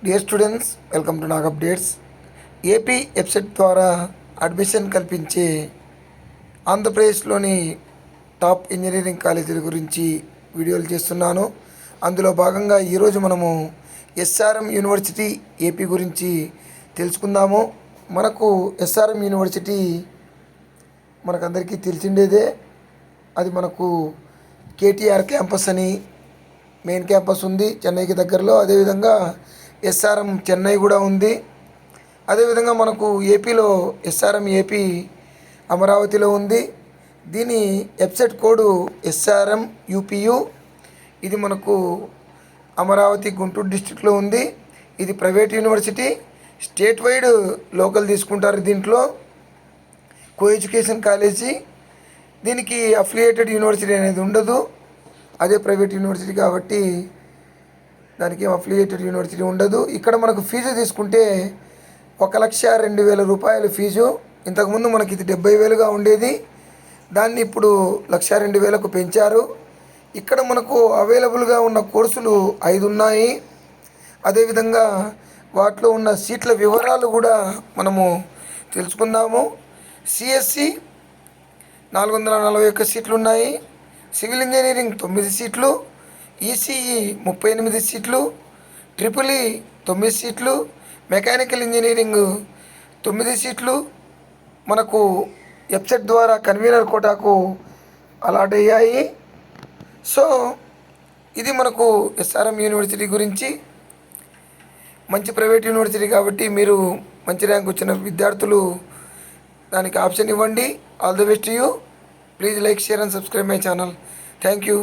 Dear students, welcome to Nag updates. AP website ద్వారా admission కల్పించే ఆంధ్రప్రదేశ్లోని టాప్ ఇంజనీరింగ్ కాలేజీల గురించి వీడియోలు చేస్తున్నాను. అందులో భాగంగా ఈరోజు మనము ఎస్ఆర్ఎం యూనివర్సిటీ ఏపీ గురించి తెలుసుకుందాము. మనకు ఎస్ఆర్ఎం యూనివర్సిటీ మనకందరికీ తెలిసిండేదే. అది మనకు కేటీఆర్ క్యాంపస్ అని మెయిన్ క్యాంపస్ ఉంది చెన్నైకి దగ్గరలో. అదేవిధంగా ఎస్ఆర్ఎం చెన్నై కూడా ఉంది. అదేవిధంగా మనకు ఏపీలో ఎస్ఆర్ఎం ఏపీ అమరావతిలో ఉంది. దీని వెబ్సైట్ కోడ్ ఎస్ఆర్ఎం యూపీయు. ఇది మనకు అమరావతి గుంటూరు డిస్టిక్లో ఉంది. ఇది private university. State wide local తీసుకుంటారు. దీంట్లో కో ఎడ్యుకేషన్ కాలేజీ. దీనికి అఫిలియేటెడ్ యూనివర్సిటీ అనేది ఉండదు. అదే ప్రైవేట్ యూనివర్సిటీ కాబట్టి దానికి అఫిలియేటెడ్ యూనివర్సిటీ ఉండదు. ఇక్కడ మనకు ఫీజు తీసుకుంటే 1,02,000 రూపాయలు ఫీజు. ఇంతకుముందు మనకి ఇది 70,000గా ఉండేది. దాన్ని ఇప్పుడు 1,02,000కు పెంచారు. ఇక్కడ మనకు అవైలబుల్గా ఉన్న కోర్సులు 5 ఉన్నాయి. అదేవిధంగా వాటిలో ఉన్న సీట్ల వివరాలు కూడా మనము తెలుసుకుందాము. సిఎస్సి 441 సీట్లు ఉన్నాయి. సివిల్ ఇంజనీరింగ్ 9 సీట్లు, ఈసీఈ 38 సీట్లు, ట్రిపుల్ ఈ 9 సీట్లు, మెకానికల్ ఇంజనీరింగ్ 9 సీట్లు మనకు వెబ్సైట్ ద్వారా కన్వీనర్ కోటాకు అలాట్ అయ్యాయి. సో ఇది మనకు ఎస్ఆర్ఎం యూనివర్సిటీ గురించి. మంచి ప్రైవేట్ యూనివర్సిటీ కాబట్టి మీరు మంచి ర్యాంక్ వచ్చిన విద్యార్థులు దానికి ఆప్షన్ ఇవ్వండి. All the best you. Please like, share and subscribe my channel. Thank you.